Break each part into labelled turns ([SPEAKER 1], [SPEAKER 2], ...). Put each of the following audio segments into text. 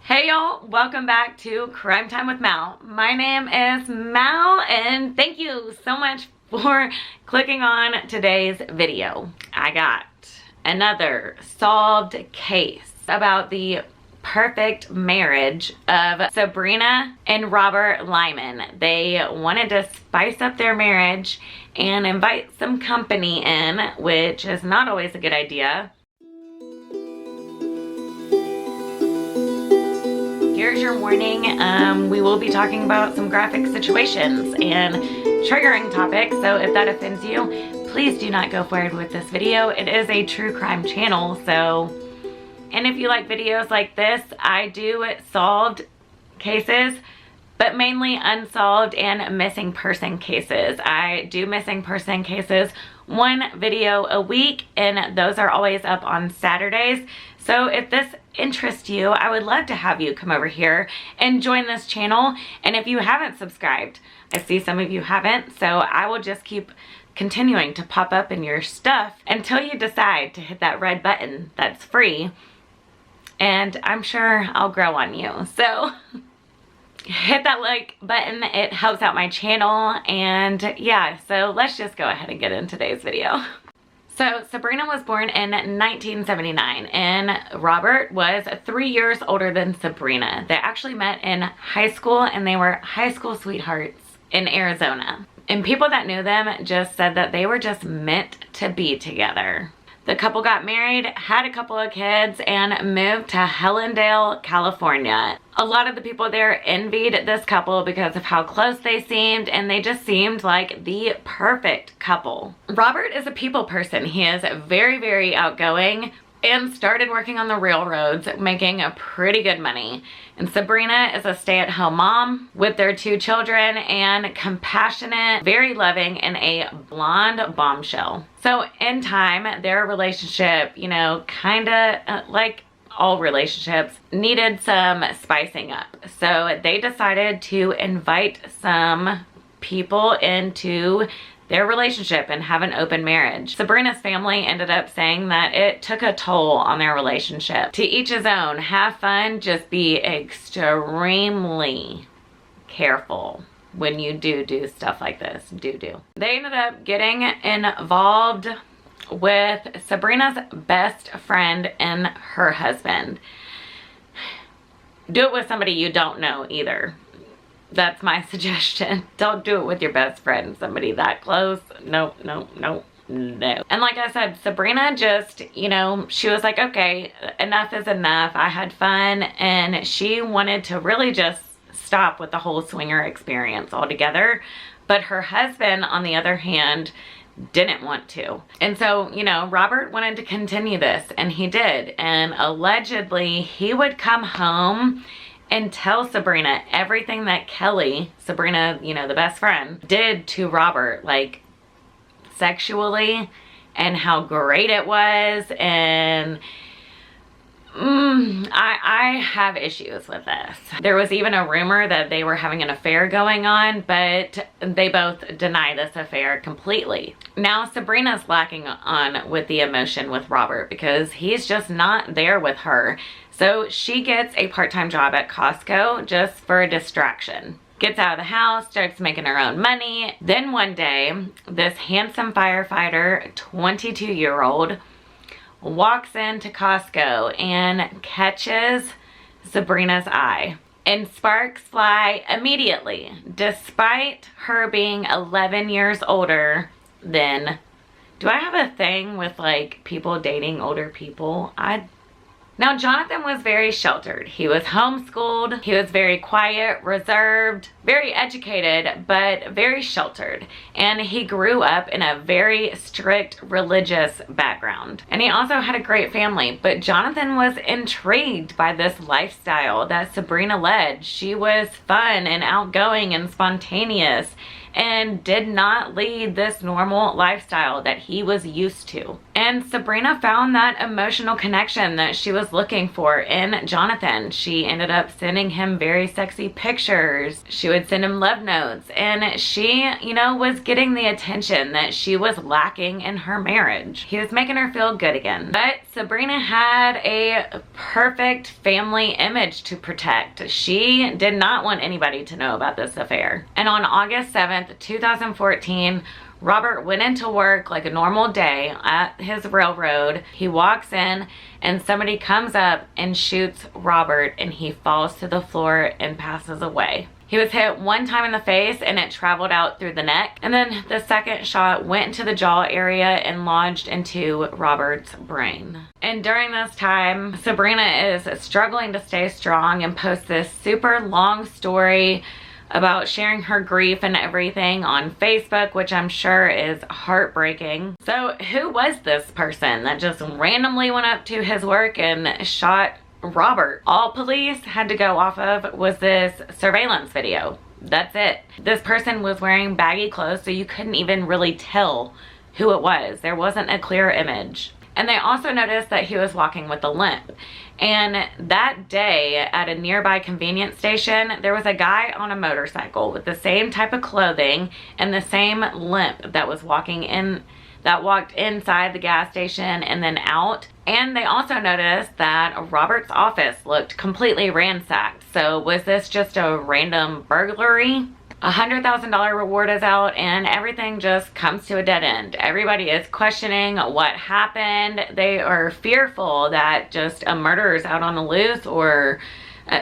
[SPEAKER 1] Hey y'all, welcome back to Crime Time with Mal. My name is Mal and thank you so much for clicking on today's video. I got another solved case about the perfect marriage of Sabrina and Robert Limon. They wanted to spice up their marriage and invite some company in, which is not always a good idea. Here's your warning. We will be talking about some graphic situations and triggering topics, so if that offends you, please do not go forward with this video. It is a true crime channel, and if you like videos like this, I do solved cases, but mainly unsolved and missing person cases. I do missing person cases one video a week, and those are always up on Saturdays. So if this interests you, I would love to have you come over here and join this channel. And if you haven't subscribed, I see some of you haven't, so I will just keep continuing to pop up in your stuff until you decide to hit that red button that's free, and I'm sure I'll grow on you. So hit that like button, it helps out my channel. And yeah, so let's just go ahead and get into today's video. So Sabrina was born in 1979 and Robert was 3 years older than Sabrina. They actually met in high school and they were high school sweethearts in Arizona. And people that knew them just said that they were just meant to be together. The couple got married, had a couple of kids, and moved to Helendale, California. A lot of the people there envied this couple because of how close they seemed, and they just seemed like the perfect couple. Robert is a people person. He is very, very outgoing and started working on the railroads, making a pretty good money. And Sabrina is a stay-at-home mom with their 2 children, and compassionate, very loving, and a blonde bombshell. So in time, their relationship, you know, kind of like all relationships, needed some spicing up. So they decided to invite some people into their relationship and have an open marriage. Sabrina's family ended up saying that it took a toll on their relationship. To each his own. Have fun, just be extremely careful when you do stuff like this. Do. They ended up getting involved with Sabrina's best friend and her husband. Do it with somebody you don't know either. That's my suggestion. Don't do it with your best friend, somebody that close. No. And like I said, Sabrina just, you know, she was like, okay, enough is enough. I had fun, and she wanted to really just stop with the whole swinger experience altogether. But her husband, on the other hand, didn't want to. And so, you know, Robert wanted to continue this, and he did. And allegedly, he would come home and tell Sabrina everything that Kelly, Sabrina, you know, the best friend, did to Robert, like sexually, and how great it was. And I have issues with this. There was even a rumor that they were having an affair going on, but they both deny this affair completely. Now Sabrina's lacking on with the emotion with Robert because he's just not there with her. So she gets a part-time job at Costco just for a distraction. Gets out of the house, starts making her own money. Then one day, this handsome firefighter, 22-year-old, walks into Costco and catches Sabrina's eye. And sparks fly immediately. Despite her being 11 years older than... Do I have a thing with like people dating older people? Now, Jonathan was very sheltered. He was homeschooled. He was very quiet, reserved, very educated, but very sheltered. And he grew up in a very strict religious background. And he also had a great family. But Jonathan was intrigued by this lifestyle that Sabrina led. She was fun and outgoing and spontaneous, and did not lead this normal lifestyle that he was used to. And Sabrina found that emotional connection that she was looking for in Jonathan. She ended up sending him very sexy pictures. She would send him love notes, and she, you know, was getting the attention that she was lacking in her marriage. He was making her feel good again. But Sabrina had a perfect family image to protect. She did not want anybody to know about this affair. And on August 7th, 2014, Robert went into work like a normal day at his railroad. He walks in and somebody comes up and shoots Robert, and he falls to the floor and passes away. He was hit one time in the face and it traveled out through the neck. And then the second shot went into the jaw area and lodged into Robert's brain. And during this time, Sabrina is struggling to stay strong and posts this super long story about sharing her grief and everything on Facebook, which I'm sure is heartbreaking. So who was this person that just randomly went up to his work and shot Robert? All police had to go off of was this surveillance video. That's it. This person was wearing baggy clothes, so you couldn't even really tell who it was. There wasn't a clear image. And they also noticed that he was walking with a limp. And that day at a nearby convenience station, there was a guy on a motorcycle with the same type of clothing and the same limp that was walked inside the gas station and then out. And they also noticed that Robert's office looked completely ransacked. So was this just a random burglary? A $100,000 reward is out and everything just comes to a dead end. Everybody is questioning what happened. They are fearful that just a murderer is out on the loose, or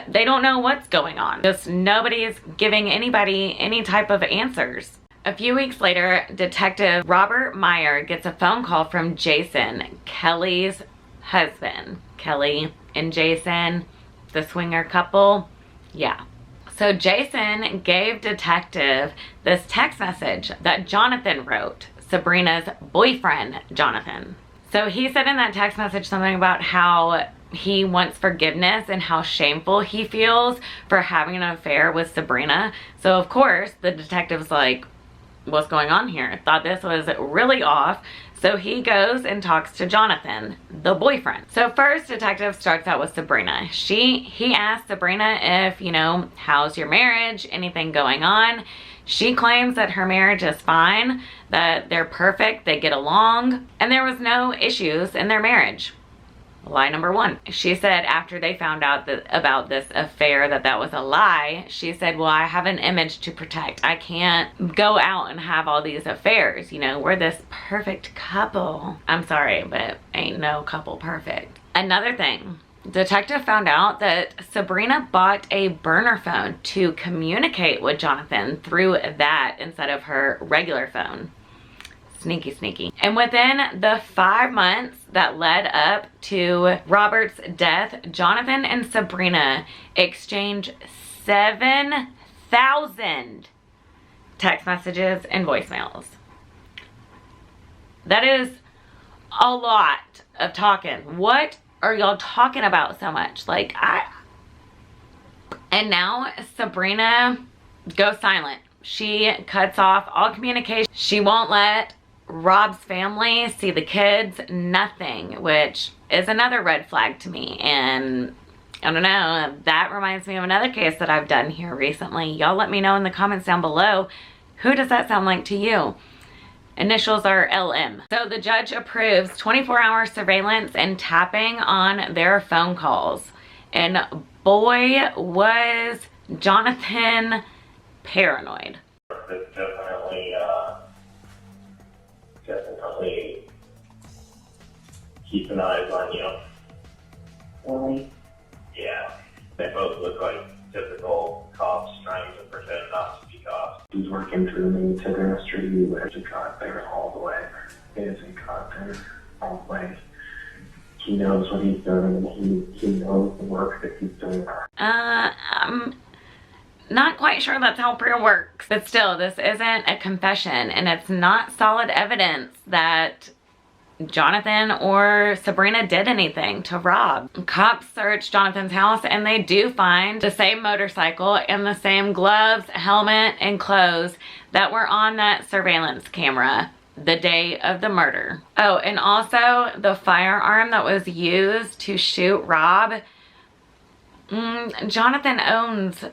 [SPEAKER 1] they don't know what's going on. Just nobody is giving anybody any type of answers. A few weeks later, Detective Robert Meyer gets a phone call from Jason, Kelly's husband. Kelly and Jason, the swinger couple. Yeah. So Jason gave Detective this text message that Jonathan wrote, Sabrina's boyfriend, Jonathan. So he said in that text message something about how he wants forgiveness and how shameful he feels for having an affair with Sabrina. So of course, the detective's like, what's going on here? Thought this was really off. So he goes and talks to Jonathan, the boyfriend. So first, Detective starts out with Sabrina. He asks Sabrina if, how's your marriage? Anything going on? She claims that her marriage is fine, that they're perfect, they get along, and there was no issues in their marriage. Lie number one. She said after they found out about this affair that was a lie, she said, well, I have an image to protect. I can't go out and have all these affairs. We're this perfect couple. I'm sorry, but ain't no couple perfect. Another thing, Detective found out that Sabrina bought a burner phone to communicate with Jonathan through that instead of her regular phone. Sneaky, sneaky. And within the 5 months that led up to Robert's death, Jonathan and Sabrina exchanged 7,000 text messages and voicemails. That is a lot of talking. What are y'all talking about so much? And now Sabrina goes silent. She cuts off all communication. She won't let Rob's family see the kids, nothing, which is another red flag to me. And I don't know, that reminds me of another case that I've done here recently. Y'all let me know in the comments down below, who does that sound like to you? Initials are LM. So the judge approves 24-hour surveillance and tapping on their phone calls. And boy, was Jonathan paranoid.
[SPEAKER 2] Definitely keep an eye on you.
[SPEAKER 3] Really?
[SPEAKER 2] Yeah. They both look like typical cops trying to pretend not to be cops.
[SPEAKER 3] He's working through me to the street. He has to got there all the way. He hasn't got there all the way. He knows what he's doing, and he knows the work that he's doing.
[SPEAKER 1] I'm not quite sure that's how prayer works. But still, this isn't a confession, and it's not solid evidence that Jonathan or Sabrina did anything to Rob. Cops search Jonathan's house and they do find the same motorcycle and the same gloves, helmet, and clothes that were on that surveillance camera the day of the murder. Oh, and also the firearm that was used to shoot Rob. Jonathan owns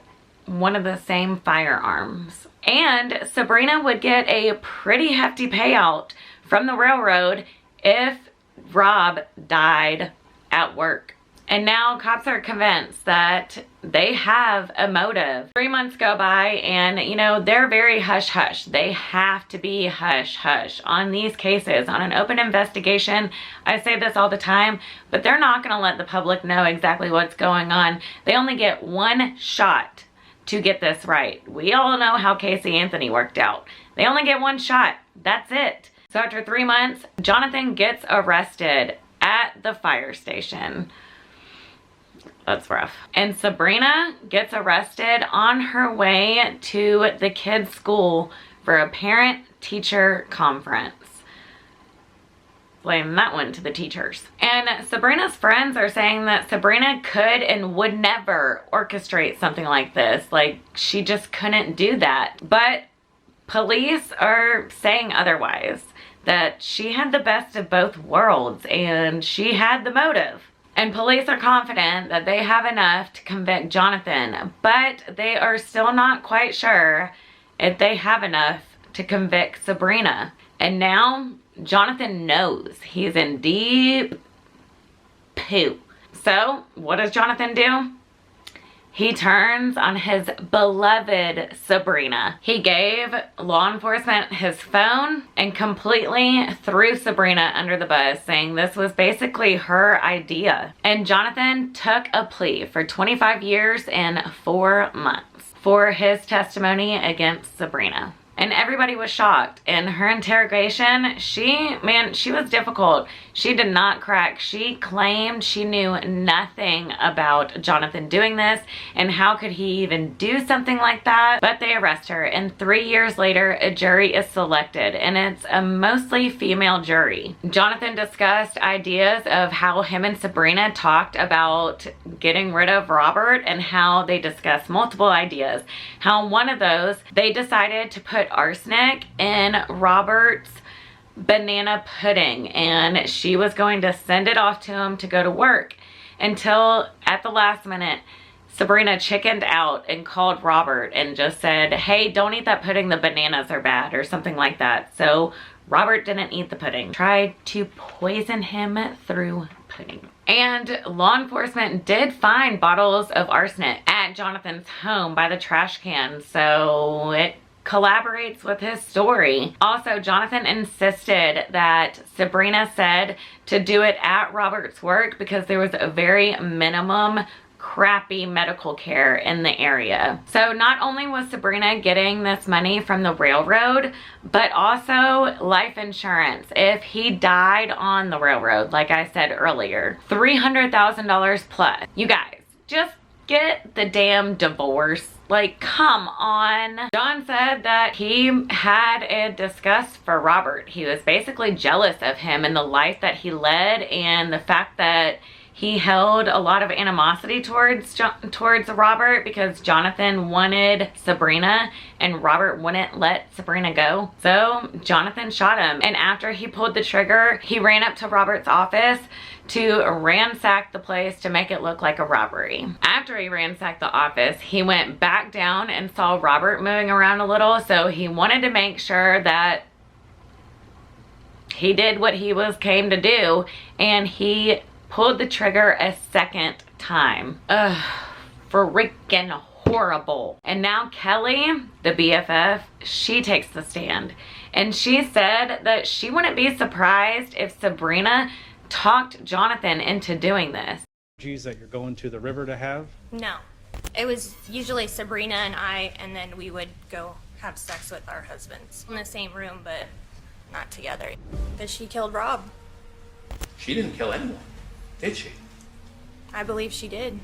[SPEAKER 1] one of the same firearms. And Sabrina would get a pretty hefty payout from the railroad if Rob died at work. And now cops are convinced that they have a motive. 3 months go by and, you know, they're very hush-hush. They have to be hush-hush on these cases. On an open investigation, I say this all the time, but they're not going to let the public know exactly what's going on. They only get one shot to get this right. We all know how Casey Anthony worked out. They only get one shot. That's it. So after 3 months, Jonathan gets arrested at the fire station. That's rough. And Sabrina gets arrested on her way to the kids' school for a parent-teacher conference. Blame that one to the teachers. And Sabrina's friends are saying that Sabrina could and would never orchestrate something like this. Like, she just couldn't do that. But police are saying otherwise, that she had the best of both worlds and she had the motive. And police are confident that they have enough to convict Jonathan, but they are still not quite sure if they have enough to convict Sabrina. And now Jonathan knows he's in deep poo. So what does Jonathan do? He turns on his beloved Sabrina. He gave law enforcement his phone and completely threw Sabrina under the bus, saying this was basically her idea. And Jonathan took a plea for 25 years and 4 months for his testimony against Sabrina. And everybody was shocked. In her interrogation, she was difficult. She did not crack. She claimed she knew nothing about Jonathan doing this, and how could he even do something like that? But they arrest her, and 3 years later, a jury is selected, and it's a mostly female jury. Jonathan discussed ideas of how him and Sabrina talked about getting rid of Robert, and how they discussed multiple ideas. How one of those, they decided to put arsenic in Robert's banana pudding, and she was going to send it off to him to go to work, until at the last minute Sabrina chickened out and called Robert and just said, hey, don't eat that pudding, the bananas are bad, or something like that. So Robert didn't eat the pudding. Tried to poison him through pudding. And law enforcement did find bottles of arsenic at Jonathan's home by the trash can, so it collaborates with his story. Also, Jonathan insisted that Sabrina said to do it at Robert's work because there was a very minimum crappy medical care in the area. So not only was Sabrina getting this money from the railroad, but also life insurance if he died on the railroad, like I said earlier. $300,000 plus. You guys, just get the damn divorce. Like, come on. John said that he had a disgust for Robert. He was basically jealous of him and the life that he led, and the fact that he held a lot of animosity towards Robert because Jonathan wanted Sabrina and Robert wouldn't let Sabrina go. So Jonathan shot him, and after he pulled the trigger, he ran up to Robert's office to ransack the place to make it look like a robbery. After he ransacked the office, he went back down and saw Robert moving around a little, so he wanted to make sure that he did what he came to do, and he pulled the trigger a second time. Ugh, freaking horrible. And now Kelly, the BFF, she takes the stand, and she said that she wouldn't be surprised if Sabrina talked Jonathan into doing this.
[SPEAKER 4] That you're going to the river to have?
[SPEAKER 5] No. It was usually Sabrina and I, and then we would go have sex with our husbands in the same room, but not together. Because she killed Rob.
[SPEAKER 6] She didn't kill anyone, did she?
[SPEAKER 5] I believe she did.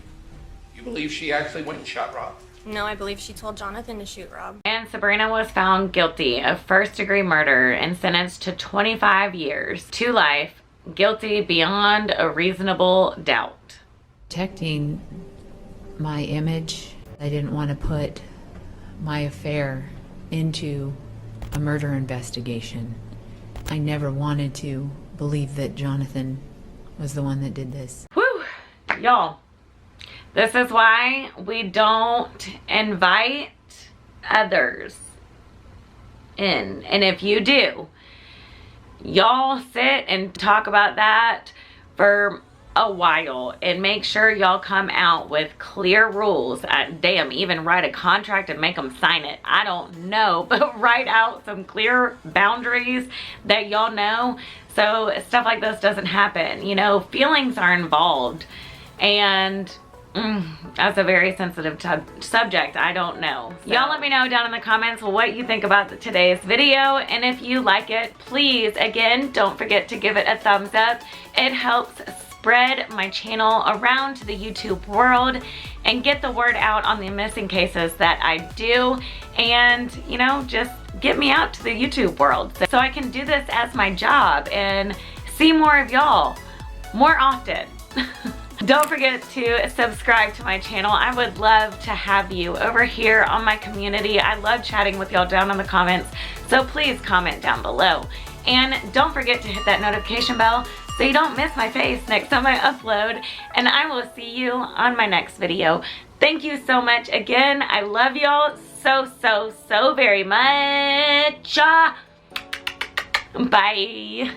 [SPEAKER 6] You believe she actually went and shot Rob?
[SPEAKER 5] No, I believe she told Jonathan to shoot Rob.
[SPEAKER 1] And Sabrina was found guilty of first-degree murder and sentenced to 25 years to life, guilty beyond a reasonable doubt.
[SPEAKER 7] Protecting my image, I didn't want to put my affair into a murder investigation. I never wanted to believe that Jonathan was the one that did this.
[SPEAKER 1] Whew, y'all. This is why we don't invite others in. And if you do, y'all sit and talk about that for a while and make sure y'all come out with clear rules. Damn, even write a contract and make them sign it. I don't know, but write out some clear boundaries that y'all know so stuff like this doesn't happen. You know, feelings are involved, and that's a very sensitive subject. I don't know. So, y'all let me know down in the comments what you think about today's video, and if you like it, please, again, don't forget to give it a thumbs up. It helps spread my channel around to the YouTube world and get the word out on the missing cases that I do, and, you know, just get me out to the YouTube world so I can do this as my job and see more of y'all more often. Don't forget to subscribe to my channel. I would love to have you over here on my community. I love chatting with y'all down in the comments, so please comment down below. And don't forget to hit that notification bell so you don't miss my face next time I upload. And I will see you on my next video. Thank you so much again. I love y'all so very much. Bye.